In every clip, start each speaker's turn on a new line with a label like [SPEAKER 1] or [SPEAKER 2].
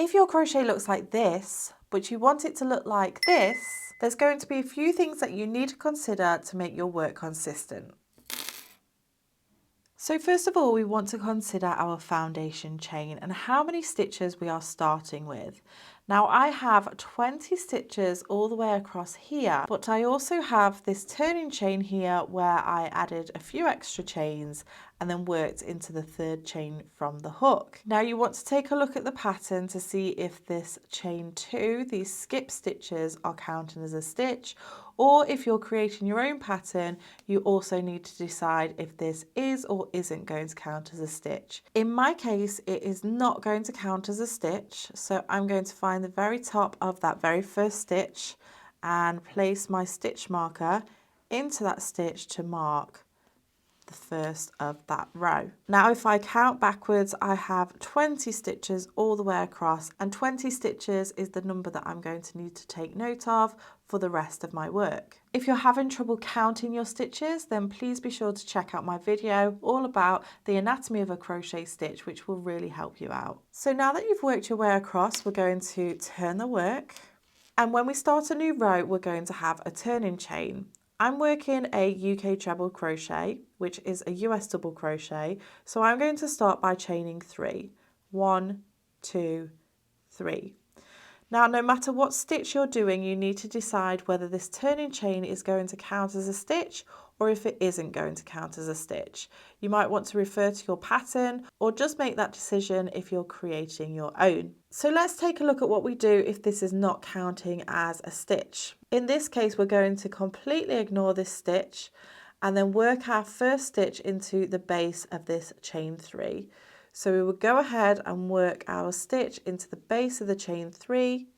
[SPEAKER 1] If your crochet looks like this, but you want it to look like this, there's going to be a few things that you need to consider to make your work consistent. So first of all, we want to consider our foundation chain and how many stitches we are starting with. Now I have 20 stitches all the way across here, but I also have this turning chain here where I added a few extra chains and then worked into the third chain from the hook. Now you want to take a look at the pattern to see if this chain 2, these skip stitches, are counting as a stitch, or if you're creating your own pattern, you also need to decide if this is or isn't going to count as a stitch. In my case, it is not going to count as a stitch, so I'm going to find the very top of that very first stitch and place my stitch marker into that stitch to mark the first of that row. Now if I count backwards, I have 20 stitches all the way across, and 20 stitches is the number that I'm going to need to take note of for the rest of my work. If you're having trouble counting your stitches, then please be sure to check out my video all about the anatomy of a crochet stitch, which will really help you out. So now that you've worked your way across, we're going to turn the work, and when we start a new row, we're going to have a turning chain. I'm working a UK treble crochet, which is a US double crochet, so I'm going to start by chaining 3. 1, 2, 3. Now, no matter what stitch you're doing, you need to decide whether this turning chain is going to count as a stitch or if it isn't going to count as a stitch. You might want to refer to your pattern or just make that decision if you're creating your own. So let's take a look at what we do if this is not counting as a stitch. In this case, we're going to completely ignore this stitch and then work our first stitch into the base of this chain 3. So we will go ahead and work our stitch into the base of the chain 3,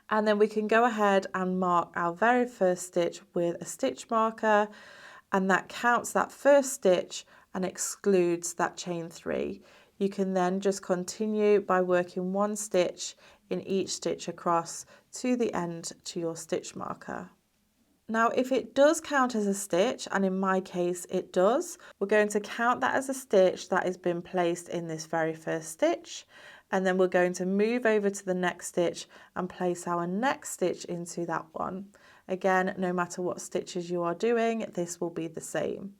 [SPEAKER 1] and then we can go ahead and mark our very first stitch with a stitch marker, and that counts that first stitch and excludes that chain 3. You can then just continue by working one stitch in each stitch across to the end to your stitch marker. Now, if it does count as a stitch, and in my case it does, we're going to count that as a stitch that has been placed in this very first stitch, and then we're going to move over to the next stitch and place our next stitch into that one. Again, no matter what stitches you are doing, this will be the same.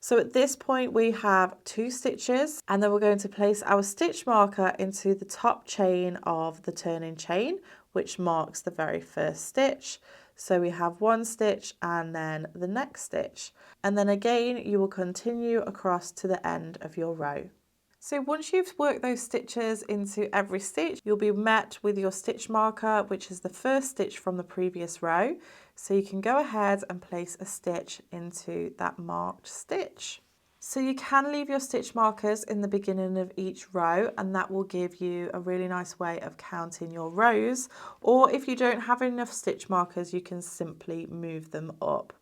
[SPEAKER 1] So at this point we have 2 stitches, and then we're going to place our stitch marker into the top chain of the turning chain, which marks the very first stitch. So we have 1 stitch and then the next stitch. And then again, you will continue across to the end of your row. So once you've worked those stitches into every stitch, you'll be met with your stitch marker, which is the first stitch from the previous row. So you can go ahead and place a stitch into that marked stitch. So you can leave your stitch markers in the beginning of each row, and that will give you a really nice way of counting your rows. Or if you don't have enough stitch markers, you can simply move them up.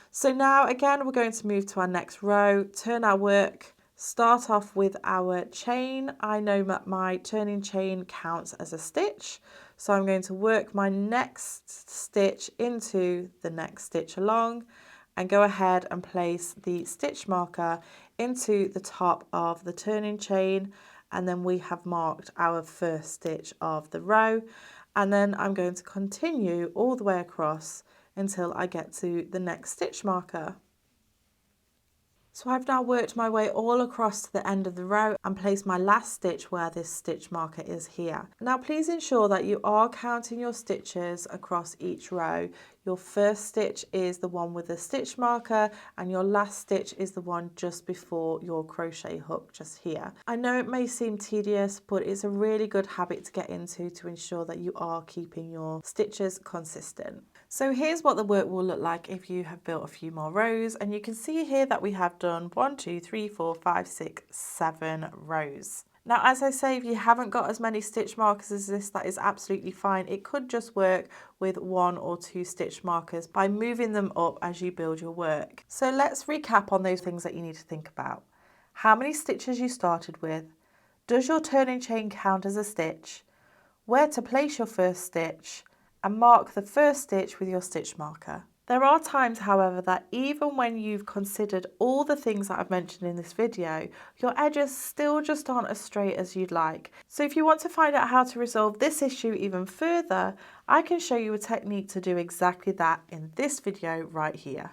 [SPEAKER 1] So now again, we're going to move to our next row, turn our work, start off with our chain. I know that my turning chain counts as a stitch, so I'm going to work my next stitch into the next stitch along and go ahead and place the stitch marker into the top of the turning chain, and then we have marked our first stitch of the row, and then I'm going to continue all the way across until I get to the next stitch marker. So I've now worked my way all across to the end of the row and placed my last stitch where this stitch marker is here. Now please ensure that you are counting your stitches across each row. Your first stitch is the one with the stitch marker, and your last stitch is the one just before your crochet hook just here. I know it may seem tedious, but it's a really good habit to get into to ensure that you are keeping your stitches consistent. So here's what the work will look like if you have built a few more rows, and you can see here that we have done 1, 2, 3, 4, 5, 6, 7 rows. Now, as I say, if you haven't got as many stitch markers as this, that is absolutely fine. It could just work with 1 or 2 stitch markers by moving them up as you build your work. So let's recap on those things that you need to think about. How many stitches you started with? Does your turning chain count as a stitch? Where to place your first stitch? And mark the first stitch with your stitch marker. There are times, however, that even when you've considered all the things that I've mentioned in this video, your edges still just aren't as straight as you'd like. So if you want to find out how to resolve this issue even further, I can show you a technique to do exactly that in this video right here.